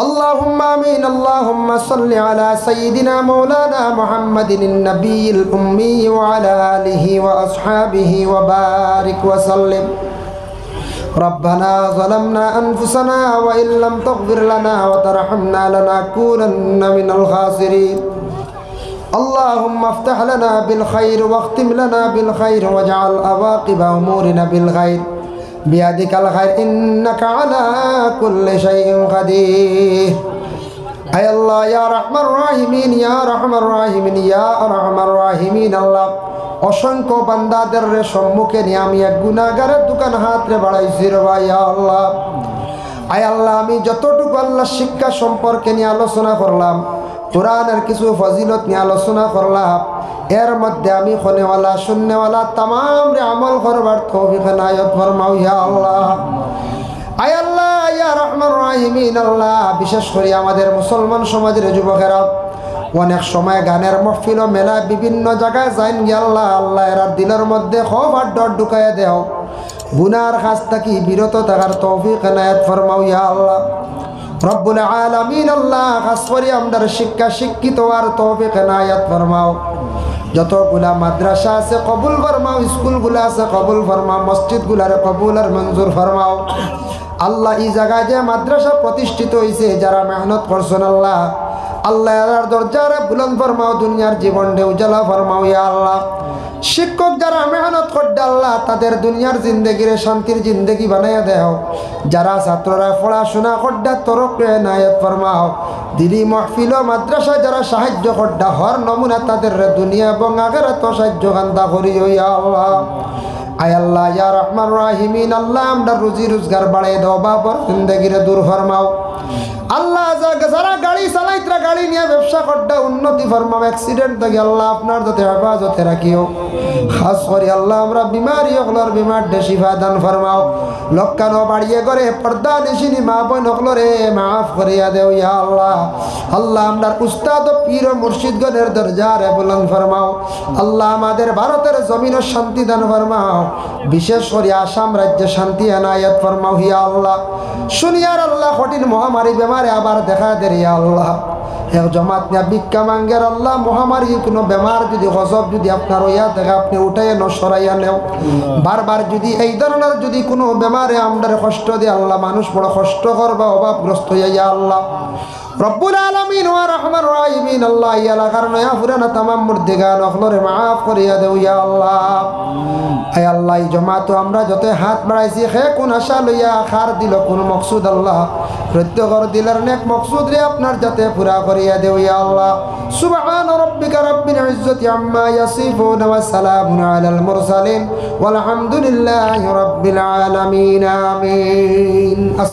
اللهم آمين اللهم صل على سيدنا مولانا محمد النبي الأمي وعلى آله وأصحابه وبارك وسلم ربنا ظلمنا أنفسنا وإن لم تغفر لنا وترحمنا لنكونن من الخاسرين اللهم افتح لنا بالخير واختم لنا بالخير واجعل عواقب أمورنا بالخير بيدك الخير إنك على كل شيء قدير أي الله يا رحمن الراحمين يا رحمن الراحمين يا أرحم الراحمين الله অসংখ্য বান্দাদের সম্মুখে নিয়ে আমি এক গুনাহগারের দোকান হাতে বাড়াইছি রে ভাই আল্লাহ। আয় আল্লাহ, আমি যতটুকু আল্লাহ শিক্ষা সম্পর্কে নিয়ে আলোচনা করলাম, কোরআনের কিছু ফজিলত নিয়ে আলোচনা করলাম, এর মধ্যে আমি খনেওয়ালা শূন্যওয়ালা তামাম রে আমল করবার তৌফিক নায়ত ফরমাও ইয়া আল্লাহ। আয় আল্লাহ ইয়া রহমান রাহিমিন আল্লাহ, বিশেষ করে আমাদের মুসলমান সমাজের যুবকেরা অনেক সময় গানের মহফিল ও মেলা বিভিন্ন জায়গায় যাইন গিয়ে আল্লাহ আল্লাহ এর দিলের মধ্যে খৌফ আর ডর ঢুকাইয়া দেও, গুনার কাজ থাকি বিরত থাকার তৌফিক নায়ত ফরমাও ইয়া আল্লাহ। রব্বুল আলামিন আল্লাহ, খাস করে আমাদের শিক্ষা শিক্ষিত আর তৌফিক নায়ত ফরমাও। যতগুলা মাদ্রাসা আছে কবুল ফরমাও, স্কুলগুলা আছে কবুল ফরমাও, মসজিদগুলার কবুল আর মঞ্জুর ফরমাও। আল্লাহ এই জায়গায় যে মাদ্রাসা প্রতিষ্ঠিত হয়েছে, যারা মেহনত করছেন আল্লাহ আল্লাহ এর দরজারে বুলন্দ ফরমাও, দুনিয়ার জীবনটা উজালা ফরমাও ইয়া আল্লাহ। শিক্ষক যারা মেহনত করতে আল্লাহ তাদের দুনিয়ার জিন্দগিরে শান্তির জিন্দগি বানাইয়া দেও। যারা ছাত্ররা পড়াশোনা করতে তরক নায়ত ফরমাও। দিলি মহফিল মাদ্রাসা যারা সাহায্য করতে হর নমুনা তাদের দুনিয়া এবং আখিরাত সাহায্য কান্দা করি ইয়া আল্লাহ। আয় আল্লাহ ইয়া রহমান রাহিমিন আল্লাহ, আমরা রুজি রোজগার বাড়াই দাও, বাবার জিন্দগিরে দূর ফরমাও আল্লাহ। যারা গাড়ি চালাইতরা গাড়ি নিয়ে ব্যবসা করতে উন্নতি ফরমাও, অ্যাক্সিডেন্ট থেকে আল্লাহ আপনার যাতে হেফাজতে রাখিও। খাস করে আল্লাহ আমরা বিমারি হকলর বিমার শিফা দান ফরমাও। লক্কানো বাড়িয়ে করে পর্দা নিশিনি মা বোন হকলরে মাফ করিয়া দেও ইয়া আল্লাহ। আল্লাহ আমরা উস্তাদ ও পীর ও মুর্শিদগণের দরজারে বুলন্দ ফরমাও আল্লাহ। আমাদের ভারতের জমিন ও শান্তি দান ফরমাও, বিশেষ করে আসাম রাজ্যে শান্তি এনায়েত ফরমাও ইয়া আল্লাহ। শুনিয়ার আল্লাহ কঠিন মহামারী বেমারে আবার দেখা দেয় ইয়া আল্লাহ। এক জমাত নিয়ে ভিক্ষা মাঙ্গের আল্লাহ, মহামারী কোনো বেমার যদি গজব যদি আপনার ইয়া দেখা আপনি উঠাইয়া সরাইয়া নেও। বারবার যদি এই ধরনের যদি কোনো বেমারে আমাদের কষ্ট দিয়ে আল্লাহ, মানুষ বড় কষ্ট করবা অভাবগ্রস্ত ইয়া আল্লাহ। রব্বুল আলামিন ওয়া রহমান রাহিমিন আল্লাহ, ইয়া লাগার নয়া পুরানা তামাম মুর্দিগান অখলরে মাফ করিয়া দেও ইয়া আল্লাহ। আয় আল্লাহ, এই জমাত আমরা যত হাত বাড়াইছি হে কোন আশা লইয়া খার দিল কোন মকসুদ আল্লাহ, প্রত্যেকর দিলের নেক মকসুদ রে আপনার যাতে পুরা করিয়া দেও ইয়া আল্লাহ। সুবহান রাব্বিকা রাব্বিল ইজ্জাতি আম্মা ইয়াসিফুন ওয়া সালামুন আলাল মুরসালিন ওয়াল হামদুলিল্লাহি রাব্বিল আলামিন আমিন।